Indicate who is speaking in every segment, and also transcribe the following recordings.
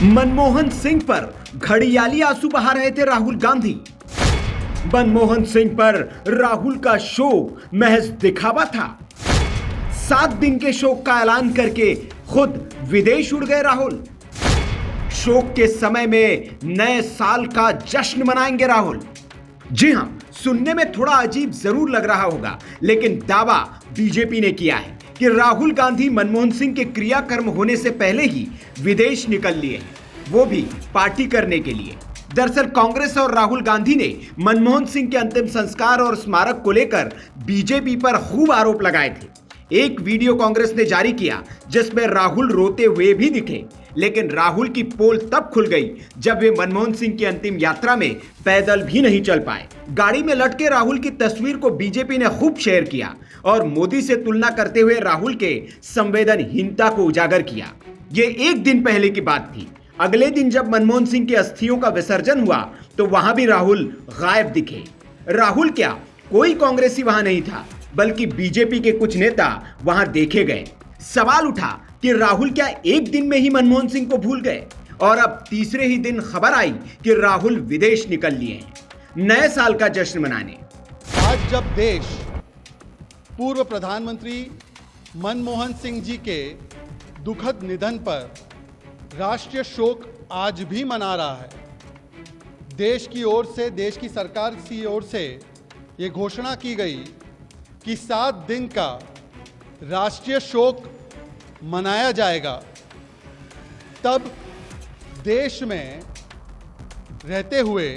Speaker 1: मनमोहन सिंह पर घड़ियाली आंसू बहा रहे थे राहुल गांधी। मनमोहन सिंह पर राहुल का शोक महज दिखावा था। 7 दिन के शोक का ऐलान करके खुद विदेश उड़ गए राहुल। शोक के समय में नए साल का जश्न मनाएंगे राहुल। जी हां, सुनने में थोड़ा अजीब जरूर लग रहा होगा, लेकिन दावा बीजेपी ने किया है कि राहुल गांधी मनमोहन सिंह के क्रियाकर्म होने से पहले ही विदेश निकल लिए हैं, वो भी पार्टी करने के लिए। दरअसल कांग्रेस और राहुल गांधी ने मनमोहन सिंह के अंतिम संस्कार और स्मारक को लेकर बीजेपी पर खूब आरोप लगाए थे। एक वीडियो कांग्रेस ने जारी किया जिसमें राहुल रोते हुए भी दिखे, लेकिन राहुल की पोल तब खुल गई जब वे मनमोहन सिंह की अंतिम यात्रा में पैदल भी नहीं चल पाए। गाड़ी में लटके राहुल की तस्वीर को बीजेपी ने खूब शेयर किया और मोदी से तुलना करते हुए राहुल के संवेदनहीनता को उजागर किया। ये एक दिन पहले की बात थी। अगले दिन जब मनमोहन सिंह की अस्थियों का विसर्जन हुआ तो वहां भी राहुल गायब दिखे। राहुल क्या, कोई कांग्रेसी वहां नहीं था, बल्कि बीजेपी के कुछ नेता वहां देखे गए। सवाल उठा कि राहुल क्या एक दिन में ही मनमोहन सिंह को भूल गए, और अब तीसरे ही दिन खबर आई कि राहुल विदेश निकल लिए हैं नए साल का जश्न मनाने।
Speaker 2: आज जब देश पूर्व प्रधानमंत्री मनमोहन सिंह जी के दुखद निधन पर राष्ट्रीय शोक आज भी मना रहा है, देश की ओर से, देश की सरकार की ओर से ये घोषणा की गई कि 7 दिन का राष्ट्रीय शोक मनाया जाएगा, तब देश में रहते हुए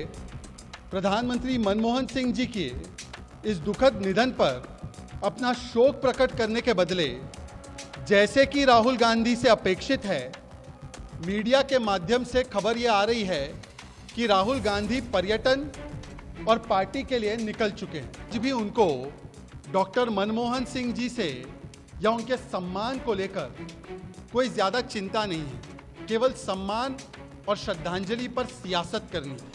Speaker 2: प्रधानमंत्री मनमोहन सिंह जी के इस दुखद निधन पर अपना शोक प्रकट करने के बदले, जैसे कि राहुल गांधी से अपेक्षित है, मीडिया के माध्यम से खबर ये आ रही है कि राहुल गांधी पर्यटन और पार्टी के लिए निकल चुके हैं। आज भी उनको डॉक्टर मनमोहन सिंह जी से या उनके सम्मान को लेकर कोई ज़्यादा चिंता नहीं है, केवल सम्मान और श्रद्धांजलि पर सियासत करनी है।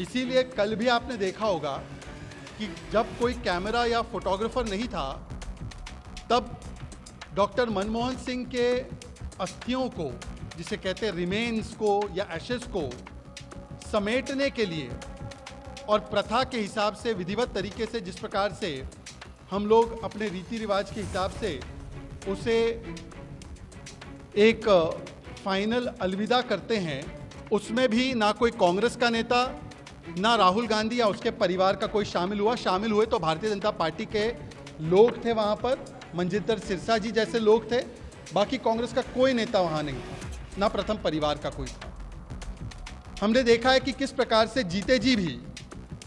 Speaker 2: इसीलिए कल भी आपने देखा होगा कि जब कोई कैमरा या फोटोग्राफर नहीं था, तब डॉक्टर मनमोहन सिंह के अस्थियों को, जिसे कहते हैं रिमेन्स को या एशेस को, समेटने के लिए और प्रथा के हिसाब से, विधिवत तरीके से, जिस प्रकार से हम लोग अपने रीति रिवाज के हिसाब से उसे एक फाइनल अलविदा करते हैं, उसमें भी ना कोई कांग्रेस का नेता, ना राहुल गांधी या उसके परिवार का कोई शामिल हुआ। शामिल हुए तो भारतीय जनता पार्टी के लोग थे वहाँ पर, मनजिंदर सिरसा जी जैसे लोग थे। बाकी कांग्रेस का कोई नेता वहाँ नहीं था, ना प्रथम परिवार का कोई था। हमने देखा है कि किस प्रकार से जीते जी भी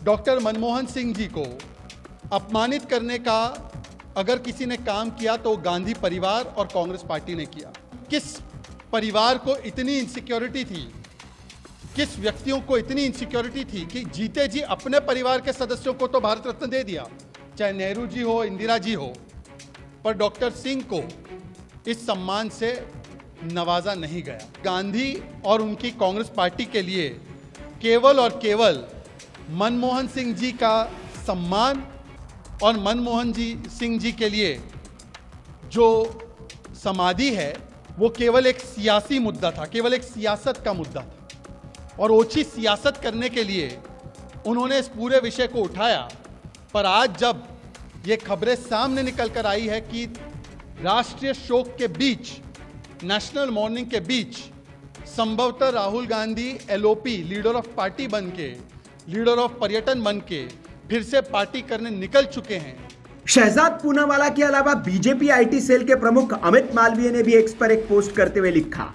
Speaker 2: डॉक्टर मनमोहन सिंह जी को अपमानित करने का अगर किसी ने काम किया तो गांधी परिवार और कांग्रेस पार्टी ने किया। किस परिवार को इतनी इनसिक्योरिटी थी, किस व्यक्तियों को इतनी इनसिक्योरिटी थी कि जीते जी अपने परिवार के सदस्यों को तो भारत रत्न दे दिया, चाहे नेहरू जी हो, इंदिरा जी हो, पर डॉक्टर सिंह को इस सम्मान से नवाजा नहीं गया। गांधी और उनकी कांग्रेस पार्टी के लिए केवल और केवल मनमोहन सिंह जी का सम्मान और मनमोहन सिंह जी के लिए जो समाधि है वो केवल एक सियासी मुद्दा था, केवल एक सियासत का मुद्दा था, और ओछी सियासत करने के लिए उन्होंने इस पूरे विषय को उठाया। पर आज जब ये खबरें सामने निकल कर आई है कि राष्ट्रीय शोक के बीच, नेशनल मॉर्निंग के बीच, संभवतः Rahul Gandhi LOP, leader of party बन के, लीडर ऑफ पर्यटन बन के फिर से पार्टी करने निकल चुके हैं।
Speaker 1: शहजाद पूनावाला के अलावा बीजेपी आईटी सेल के प्रमुख अमित मालवीय ने भी एक्स पर एक पोस्ट करते हुए लिखा,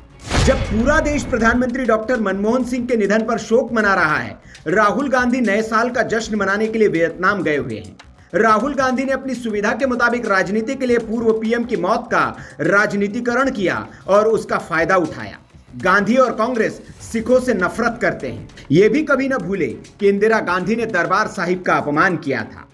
Speaker 1: जब पूरा देश प्रधानमंत्री डॉक्टर मनमोहन सिंह के निधन पर शोक मना रहा है, राहुल गांधी नए साल का जश्न मनाने के लिए वियतनाम गए हुए हैं। राहुल गांधी ने अपनी सुविधा के मुताबिक राजनीति के लिए पूर्व पीएम की मौत का राजनीतिकरण किया और उसका फायदा उठाया। गांधी और कांग्रेस सिखों से नफरत करते हैं। यह भी कभी न भूले कि इंदिरा गांधी ने दरबार साहिब का अपमान किया था।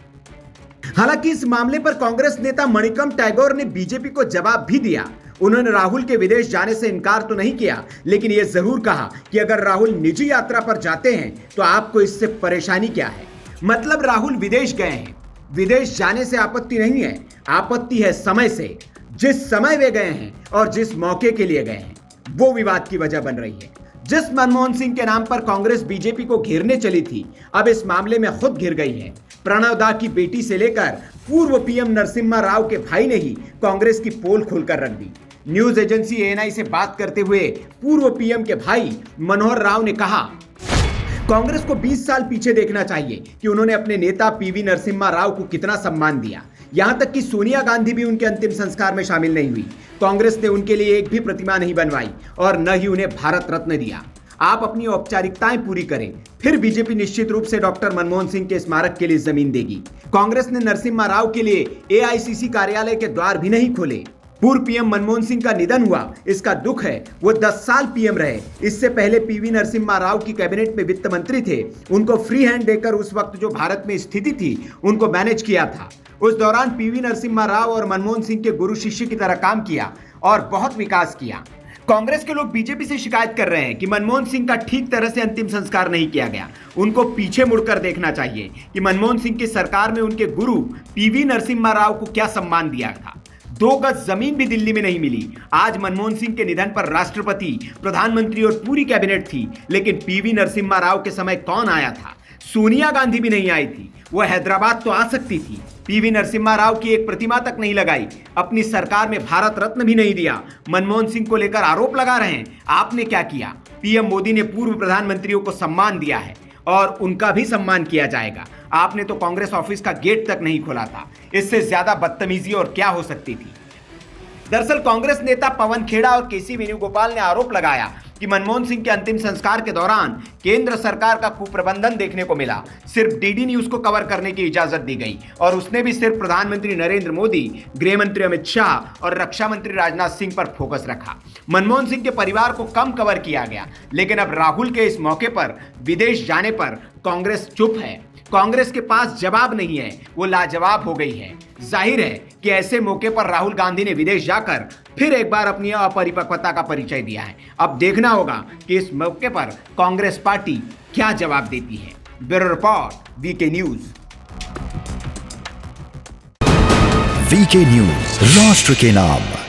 Speaker 1: हालांकि इस मामले पर कांग्रेस नेता मणिकम टैगोर ने बीजेपी को जवाब भी दिया। उन्होंने राहुल के विदेश जाने से इनकार तो नहीं किया, लेकिन यह जरूर कहा कि अगर राहुल निजी यात्रा पर जाते हैं तो आपको इससे परेशानी क्या है। मतलब राहुल विदेश गए हैं, विदेश जाने से आपत्ति नहीं है, आपत्ति है समय से, जिस समय वे गए हैं और जिस मौके के लिए गए हैं। वो विवाद की वजह बन रही है। जिस मनमोहन सिंह के नाम पर कांग्रेस बीजेपी को घेरने चली थी, अब इस मामले में खुद घिर गई है। प्रणव दा की बेटी से लेकर पूर्व पीएम नरसिम्हा राव के भाई ने ही कांग्रेस की पोल खोलकर रख दी। न्यूज एजेंसी एएनआई से बात करते हुए पूर्व पीएम के भाई मनोहर राव ने कहा, कांग्रेस को 20 साल पीछे देखना चाहिए कि उन्होंने अपने नेता पीवी नरसिम्हा राव को कितना सम्मान दिया। यहां तक कि सोनिया गांधी भी उनके अंतिम संस्कार में शामिल नहीं हुई। कांग्रेस ने उनके लिए एक भी प्रतिमा नहीं बनवाई और न ही उन्हें भारत रत्न दिया। आप अपनी औपचारिकताएं पूरी करें, फिर बीजेपी निश्चित रूप से डॉक्टर मनमोहन सिंह के स्मारक के लिए जमीन देगी। कांग्रेस ने नरसिम्हा राव के लिए एआईसीसी कार्यालय के द्वार भी नहीं खोले। पूर्व पीएम मनमोहन सिंह का निधन हुआ, इसका दुख है। वो 10 साल पीएम रहे। इससे पहले पीवी नरसिम्हा राव की कैबिनेट में वित्त मंत्री थे। उनको फ्री हैंड देकर उस वक्त जो भारत में स्थिति थी उनको मैनेज किया था। उस दौरान पीवी नरसिम्हा राव और मनमोहन सिंह के गुरु शिष्य की तरह काम किया और बहुत विकास किया। कांग्रेस के लोग बीजेपी से शिकायत कर रहे हैं कि मनमोहन सिंह का ठीक तरह से अंतिम संस्कार नहीं किया गया। उनको पीछे मुड़कर देखना चाहिए कि मनमोहन सिंह की सरकार में उनके गुरु पीवी नरसिम्हा राव को क्या सम्मान दिया था। 2 गज जमीन भी दिल्ली में नहीं मिली। आज मनमोहन सिंह के निधन पर राष्ट्रपति, प्रधानमंत्री और पूरी कैबिनेट थी, लेकिन पीवी नरसिम्हा राव के समय कौन आया था? सोनिया गांधी भी नहीं आई थी। वो हैदराबाद तो आ सकती थी। पीवी नरसिम्हा राव की एक प्रतिमा तक नहीं लगाई। अपनी सरकार में भारत रत्न भी नहीं दिया। मनमोहन सिंह को लेकर आरोप लगा रहे हैं। आपने क्या किया? पीएम मोदी ने पूर्व प्रधानमंत्रियों को सम्मान दिया है और उनका भी सम्मान किया जाएगा। आपने तो कांग्रेस ऑफिस का गेट तक नहीं खोला था। इससे ज्यादा बदतमीजी और क्या हो सकती थी? दरअसल कांग्रेस नेता पवन खेड़ा और केसी वेणुगोपाल ने आरोप लगाया कि मनमोहन सिंह के अंतिम संस्कार के दौरान केंद्र सरकार का कुप्रबंधन देखने को मिला। सिर्फ डीडी न्यूज को कवर करने की इजाजत दी गई और उसने भी सिर्फ प्रधानमंत्री नरेंद्र मोदी, गृह मंत्री अमित शाह और रक्षा मंत्री राजनाथ सिंह पर फोकस रखा। मनमोहन सिंह के परिवार को कम कवर किया गया। लेकिन अब राहुल के इस मौके पर विदेश जाने पर कांग्रेस चुप है। कांग्रेस के पास जवाब नहीं है, वो लाजवाब हो गई है। जाहिर है कि ऐसे मौके पर राहुल गांधी ने विदेश जाकर फिर एक बार अपनी अपरिपक्वता का परिचय दिया है। अब देखना होगा कि इस मौके पर कांग्रेस पार्टी क्या जवाब देती है। Bureau report, VK news.
Speaker 3: VK news, राष्ट्र के नाम।